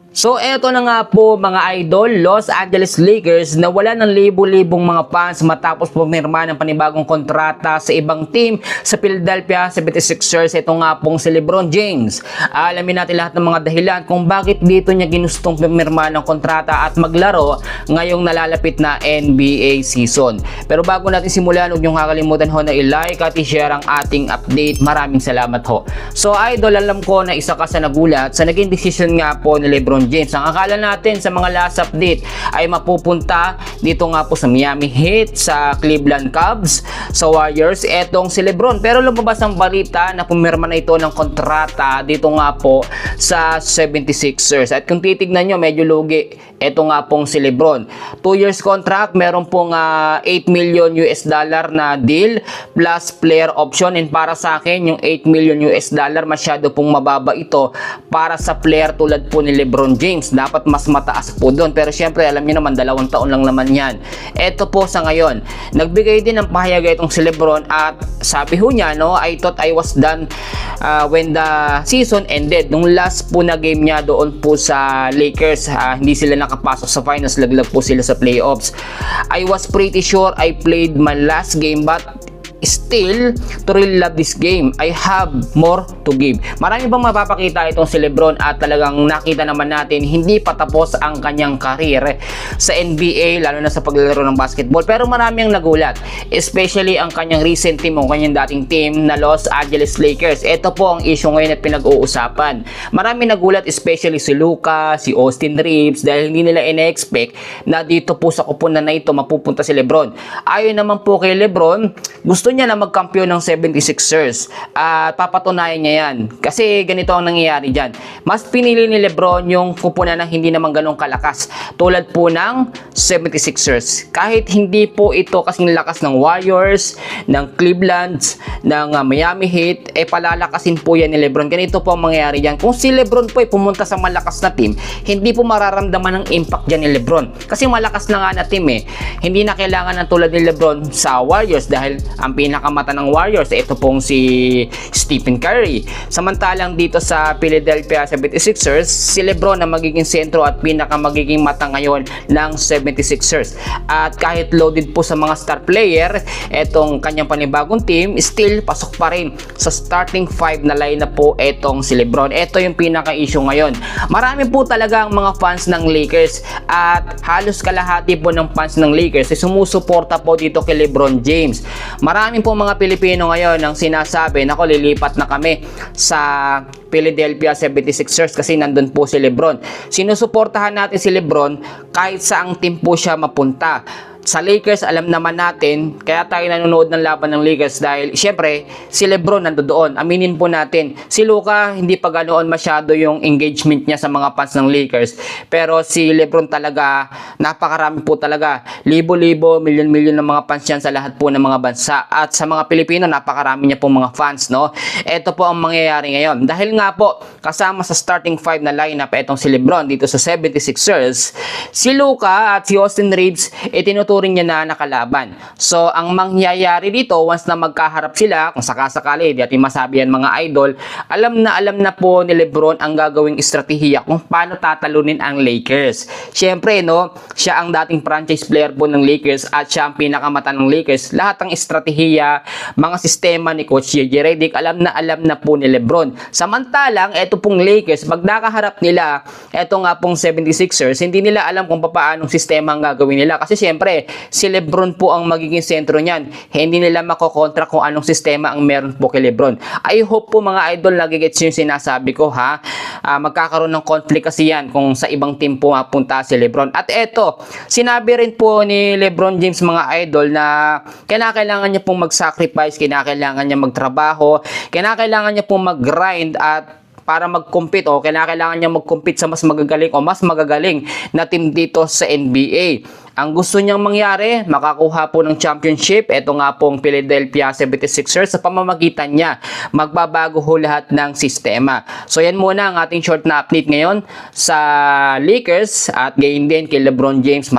So eto na nga po mga idol, Los Angeles Lakers na wala ng libo-libong mga fans matapos pumirma ng panibagong kontrata sa ibang team sa Philadelphia 76ers. Ito nga pong si LeBron James. Alamin natin lahat ng mga dahilan kung bakit dito niya ginustong pumirma ng kontrata at maglaro ngayong nalalapit na NBA season. Pero bago natin simulan, huwag niyong kakalimutan ho na i-like at i-share ang ating update. Maraming salamat ho. So idol, alam ko na isa ka sa nagulat sa naging decision nga po ni LeBron James. Ang akala natin sa mga last update ay mapupunta dito nga po sa Miami Heat, sa Cleveland Cavs, sa Warriors, etong si LeBron. Pero lumabas ang balita na pumirma na ito ng kontrata dito nga po sa 76ers. At kung titignan nyo, medyo lugi. Ito nga pong si LeBron. 2 years contract, meron pong 8 million US dollar na deal plus player option. And para sa akin, yung 8 million US dollar masyado pong mababa ito para sa player tulad po ni LeBron James. Dapat mas mataas po doon. Pero syempre, alam niyo naman, 2 taon lang naman yan. Ito po sa ngayon. Nagbigay din ng pahayaga itong si LeBron at sabi ho niya, no, I thought I was done when the season ended. Nung last po na game niya doon po sa Lakers, hindi sila nakapasok sa finals, laglag po sila sa playoffs. I was pretty sure I played my last game but still to really love this game. I have more to give. Marami bang mapapakita itong si LeBron at talagang nakita naman natin hindi pa tapos ang kanyang career sa NBA, lalo na sa paglalaro ng basketball. Pero marami ang nagulat, especially ang kanyang recent team o kanyang dating team na Los Angeles Lakers. Ito po ang issue ngayon at pinag-uusapan. Marami nagulat, especially si Luka, si Austin Reeves, dahil hindi nila ina-expect na dito po sa kupunan na ito mapupunta si LeBron. Ayon naman po kay LeBron, gusto niya na magkampiyon ng 76ers at papatunayan niya yan. Kasi ganito ang nangyayari dyan. Mas pinili ni LeBron yung kupunan na hindi naman ganong kalakas tulad po ng 76ers. Kahit hindi po ito kasing lakas ng Warriors, ng Cleveland, ng Miami Heat, palalakasin po yan ni LeBron. Ganito po ang mangyayari dyan. Kung si LeBron po ay pumunta sa malakas na team, hindi po mararamdaman ng impact dyan ni LeBron. Kasi malakas na nga na team eh. Hindi na kailangan ng tulad ni LeBron sa Warriors dahil ang pinakamata ng Warriors, ito pong si Stephen Curry. Samantalang dito sa Philadelphia 76ers, si LeBron na magiging sentro at pinakamagiging mata ngayon ng 76ers. At kahit loaded po sa mga star player, etong kanyang panibagong team, still pasok pa rin sa starting 5 na lineup po etong si LeBron. Ito yung pinaka-issue ngayon. Marami po talaga ang mga fans ng Lakers at halos kalahati po ng fans ng Lakers ay sumusuporta po dito kay LeBron James. Marami po mga Pilipino ngayon ang sinasabi, nako, lilipat na kami sa Philadelphia 76ers kasi nandun po si LeBron. Sinusuportahan natin si LeBron kahit saang team po siya mapunta. Sa Lakers, alam naman natin, kaya tayo nanonood ng laban ng Lakers dahil syempre, si LeBron nandoon. Aminin po natin, si Luka hindi pa ganoon masyado yung engagement niya sa mga fans ng Lakers. Pero si LeBron talaga, napakarami po talaga. Libo-libo, milyon-milyon ng mga fans yan sa lahat po ng mga bansa. At sa mga Pilipino, napakarami niya po mga fans, no? Ito po ang mangyayari ngayon. Dahil nga po, kasama sa starting 5 na lineup, etong si LeBron dito sa 76ers, si Luka at si Austin Reeves, itinuturing niya na nakalaban. So, ang mangyayari dito, once na magkaharap sila, kung sakasakali, di atin masabi yan mga idol, alam na po ni LeBron ang gagawing estratehiya kung paano tatalunin ang Lakers. Siyempre, no, siya ang dating franchise player po ng Lakers at siya ang pinakamata ng Lakers. Lahat ng estratehiya, mga sistema ni Coach J.J. Redick, alam na po ni LeBron. Samantalang, eto pong Lakers, pag nakaharap nila, eto nga pong 76ers, hindi nila alam kung paano sistema ang gagawin nila. Kasi siyempre, si LeBron po ang magiging sentro niyan. Hindi nila makokontra kung anong sistema ang meron po kay LeBron. I hope po mga idol nagigets yung sinasabi ko, ha. Magkakaroon ng conflict kasi yan kung sa ibang team po mapunta si LeBron. At eto, sinabi rin po ni LeBron James mga idol na kinakailangan niya pong mag-sacrifice, kinakailangan niya magtrabaho, kinakailangan niya pong mag-grind at para mag-compete o kailangan niya mag-compete sa mas magagaling o mas magagaling na team dito sa NBA. Ang gusto niyang mangyari, makakuha po ng championship. Ito nga pong Philadelphia 76ers sa pamamagitan niya. Magbabago ho lahat ng sistema. So yan muna ang ating short na update ngayon sa Lakers at gayon din kay LeBron James.